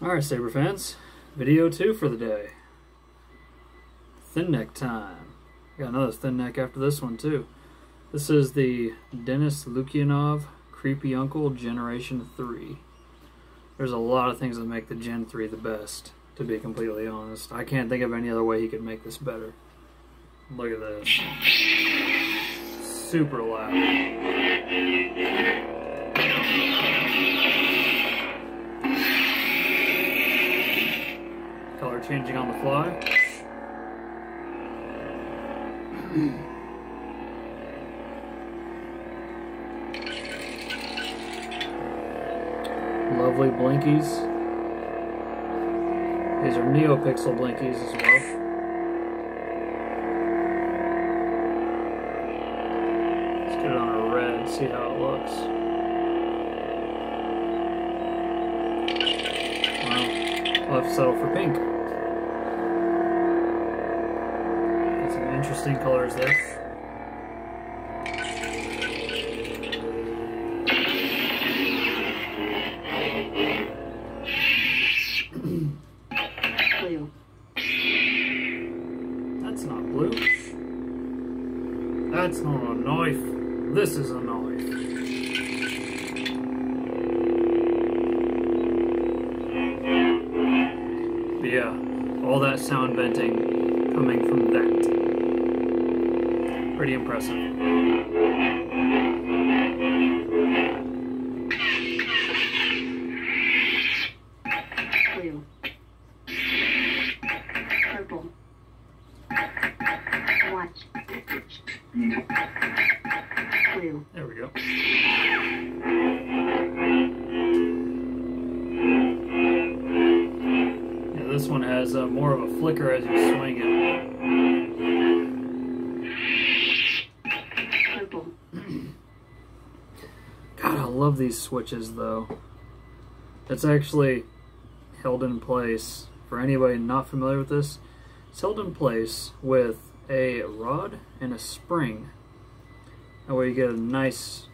Alright, Saber fans, video 2 for the day. Thin neck time. Got another thin neck after this one too. This is the Denis Lukyanov Creepy Uncle Generation 3. There's a lot of things that make the Gen 3 the best, to be completely honest. I can't think of any other way he could make this better. Look at this. Super loud. Color changing on the fly. Lovely blinkies. These are NeoPixel blinkies as well. Let's get it on a red, see how it looks. Well, I'll have to settle for pink. Got some interesting colors there. Blue. That's not blue. That's not a knife. This is a knife. But yeah, all that sound venting coming from that. Pretty impressive. Blue. Purple. White. Blue. There we go. Yeah, this one has more of a flicker as you swing it. Purple. God, I love these switches though. It's actually held in place, for anybody not familiar with this, it's held in place with a rod and a spring. That way you get a nice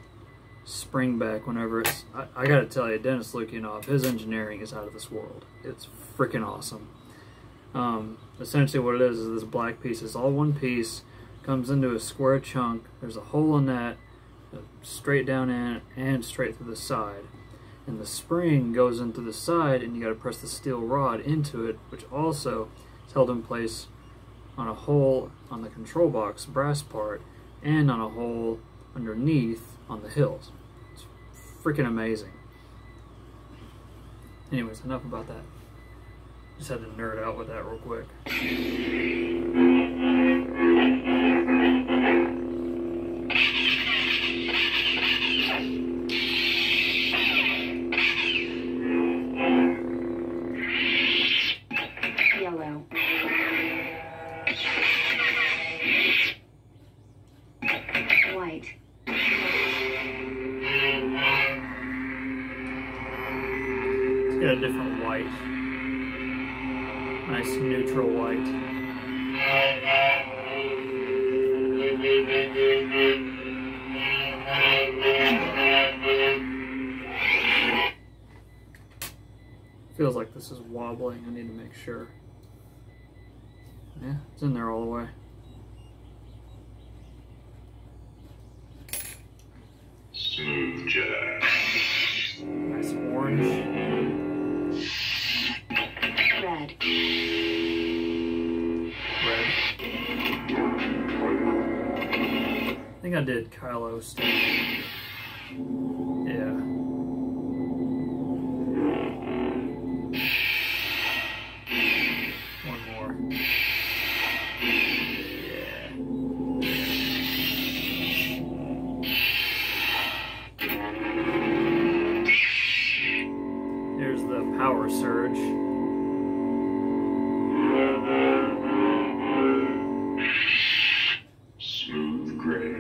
spring back whenever it's... I gotta tell you, Denis Lukyanov, his engineering is out of this world. It's freaking awesome. Essentially what it is this black piece is all one piece, comes into a square chunk, there's a hole in that, straight down in and straight through the side. And the spring goes into the side and you gotta press the steel rod into it, which also is held in place on a hole on the control box brass part and on a hole underneath on the hilt. It's freaking amazing. Anyways, enough about that. Just had to nerd out with that real quick. Yellow. White. Let's get a different white. Nice neutral white. Feels like this is wobbling. I need to make sure. Yeah, it's in there all the way. Smooth jazz. Nice orange. Red. Red. I think I did Kylo still. Yeah. One more. Yeah. Here's the power surge. Smooth gray.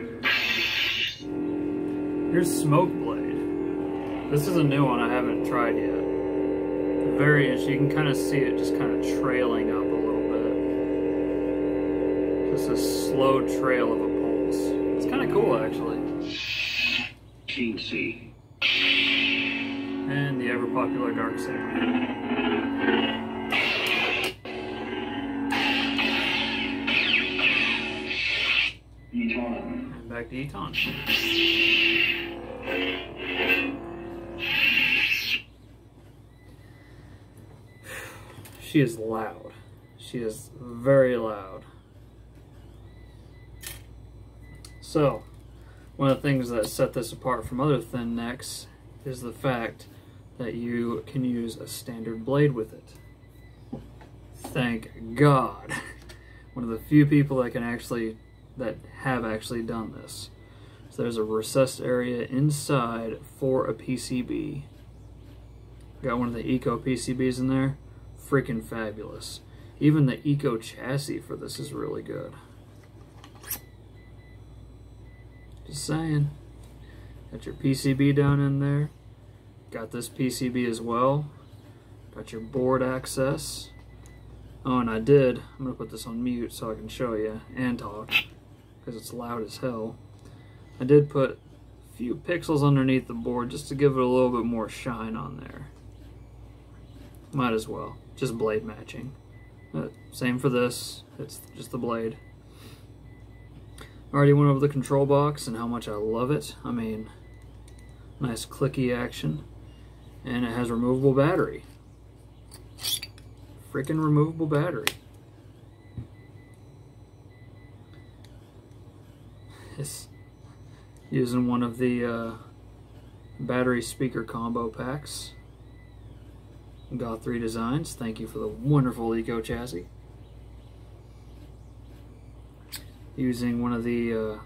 Here's Smoke Blade. This is a new one I haven't tried yet. Very interesting. You can kind of see it just kind of trailing up a little bit. Just a slow trail of a pulse. It's kind of cool, actually. Teensy. And the ever popular Darksaber. back to Eton. She is loud. She is very loud. So, one of the things that set this apart from other thin necks is the fact that you can use a standard blade with it. Thank God. One of the few people that have actually done this. So there's a recessed area inside for a PCB. Got one of the Eco PCBs in there. Freaking fabulous. Even the Eco chassis for this is really good. Just saying. Got your PCB down in there. Got this PCB as well. Got your board access. Oh, and I'm going to put this on mute so I can show you and talk, because it's loud as hell. I did put a few pixels underneath the board just to give it a little bit more shine on there. Might as well. Just blade matching. Same for this. It's just the blade. Already went over the control box and how much I love it. I mean, nice clicky action. And it has removable battery. Freaking removable battery. It's using one of the battery speaker combo packs. Got 3 designs. Thank you for the wonderful Eco chassis. Using one of the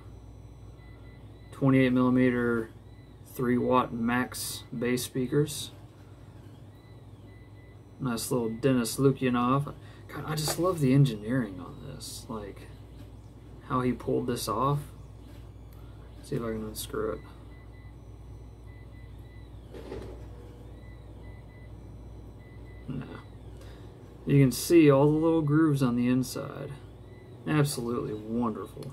28mm 3-watt max bass speakers. Nice little Denis Lukyanov. God, I just love the engineering on this. Like, how he pulled this off. Let's see if I can unscrew it. No. You can see all the little grooves on the inside. Absolutely wonderful.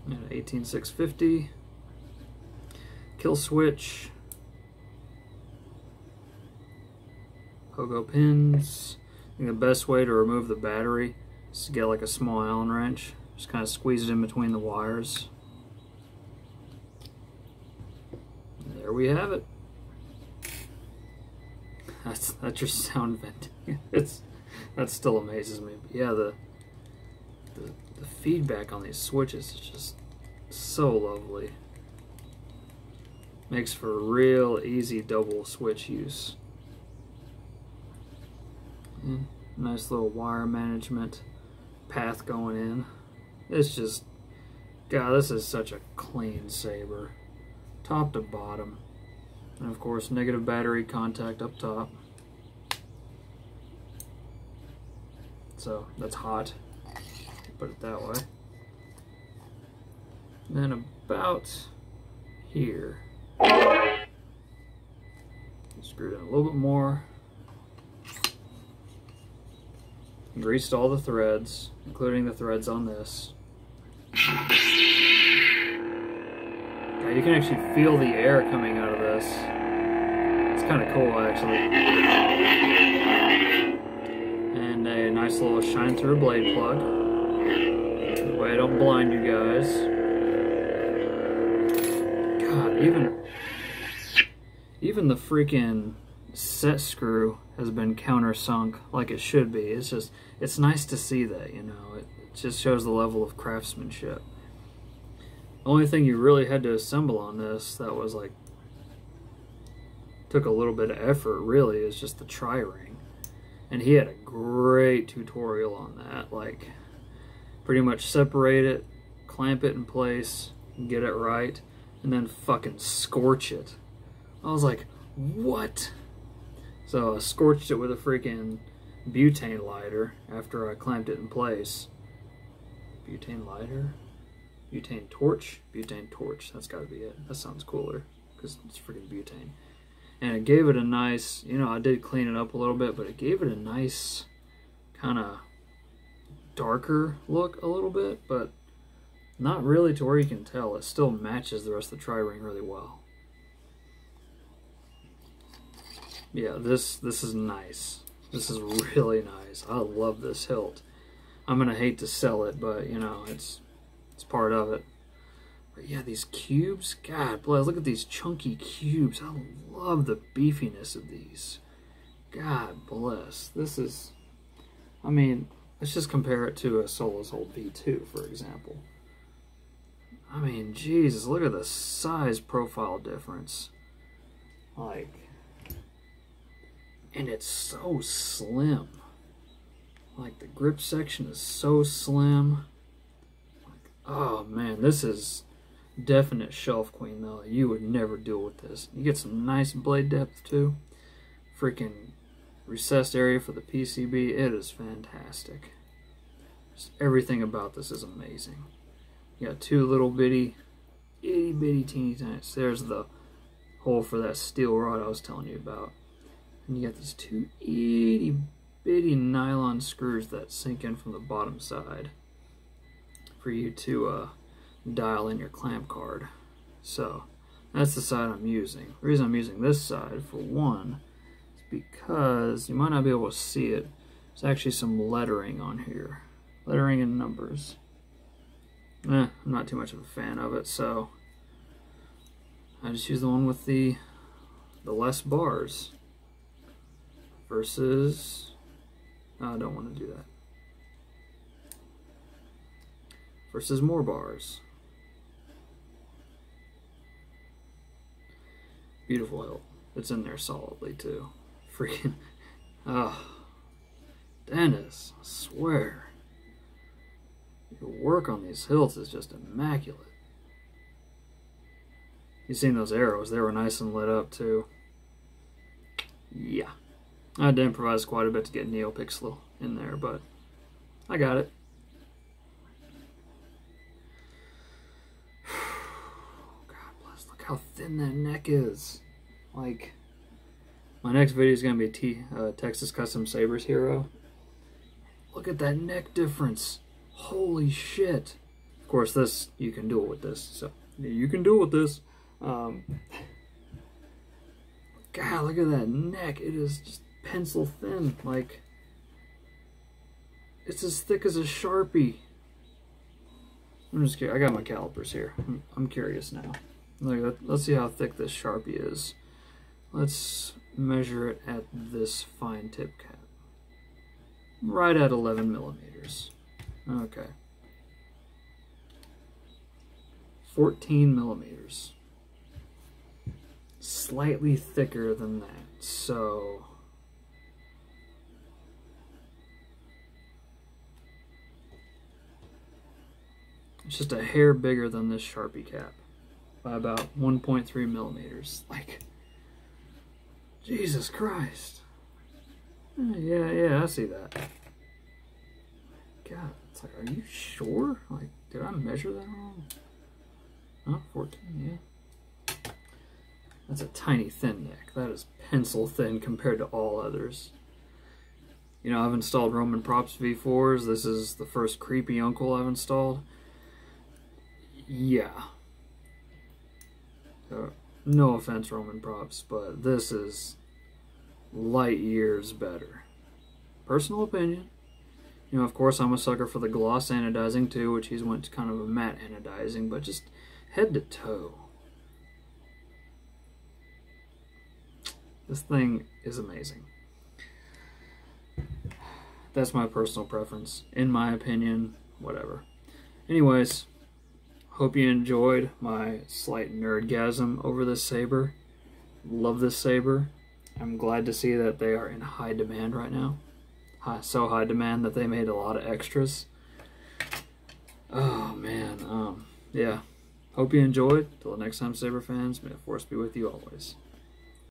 And 18650. Kill switch. Pogo pins. I think the best way to remove the battery is to get like a small Allen wrench. Just kind of squeeze it in between the wires. And there we have it. That's your sound venting. That still amazes me. But yeah, the feedback on these switches is just so lovely. Makes for real easy double switch use. Nice little wire management path going in. It's just, God, this is such a clean saber. Top to bottom. And of course, negative battery contact up top. So that's hot, put it that way. And then about here, screw it in a little bit more. Greased all the threads, including the threads on this. God, you can actually feel the air coming out of this. It's kind of cool, actually. And a nice little shine through blade plug. That way I don't blind you guys. God, even the freaking set screw has been countersunk like it should be. It's nice to see that, you know. It just shows the level of craftsmanship. The only thing you really had to assemble on this that was like took a little bit of effort really is just the tri-ring. And he had a great tutorial on that. Like, pretty much separate it, clamp it in place, get it right, and then fucking scorch it. I was like, what? So I scorched it with a freaking butane lighter after I clamped it in place. Butane lighter? Butane torch? Butane torch. That's gotta be it. That sounds cooler because it's freaking butane. And it gave it a nice, you know, I did clean it up a little bit, but it gave it a nice kind of darker look a little bit, but not really to where you can tell. It still matches the rest of the tri-ring really well. Yeah, this is nice. This is really nice. I love this hilt. I'm gonna hate to sell it, but you know, it's part of it. But yeah, these cubes, God bless, look at these chunky cubes. I love the beefiness of these. God bless. This is, I mean, let's just compare it to a Solus Hold V2, for example. I mean, Jesus, look at the size profile difference. Like, and it's so slim. Like, the grip section is so slim. Like, oh man, this is definite shelf queen though. You would never deal with this. You get some nice blade depth too. Freaking recessed area for the PCB. It is fantastic. Just everything about this is amazing. You got two little bitty, itty bitty teeny tiny. There's the hole for that steel rod I was telling you about. And you got these two itty bitty nylon screws that sink in from the bottom side for you to dial in your clamp card. So that's the side I'm using. The reason I'm using this side, for one, is because you might not be able to see it. There's actually some lettering on here. Lettering and numbers. I'm not too much of a fan of it, so I just use the one with the less bars versus, I don't want to do that, versus more bars. Beautiful hilt. It's in there solidly too. Freaking, oh, Denis, I swear. Your work on these hilts is just immaculate. You seen those arrows? They were nice and lit up too. Yeah. I had to improvise quite a bit to get NeoPixel in there, but I got it. God bless, look how thin that neck is. Like, my next video is going to be Texas Custom Sabers Hero. Look at that neck difference. Holy shit. Of course, this, you can do it with this. So, you can do it with this. God, look at that neck. It is just pencil thin. Like, it's as thick as a Sharpie. I'm just curious. I got my calipers here. I'm curious now. Look, let's see how thick this Sharpie is. Let's measure it at this fine tip cap. Right at 11 millimeters. Okay. 14 millimeters. Slightly thicker than that. So it's just a hair bigger than this Sharpie cap by about 1.3 millimeters. Like, Jesus Christ. Yeah, I see that. God, it's like, are you sure? Like, did I measure that wrong? Oh, 14, yeah. That's a tiny thin neck. That is pencil thin compared to all others. You know, I've installed Roman Props V4s. This is the first creepy uncle I've installed. Yeah. No offense, Roman Props, but this is light years better. Personal opinion. You know, of course, I'm a sucker for the gloss anodizing too, which he's went to kind of a matte anodizing, but just head to toe. This thing is amazing. That's my personal preference. In my opinion, whatever. Anyways, hope you enjoyed my slight nerdgasm over this saber. Love this saber. I'm glad to see that they are in high demand right now. So high demand that they made a lot of extras. Oh man, yeah. Hope you enjoyed. Till the next time, Saber fans, may the force be with you always.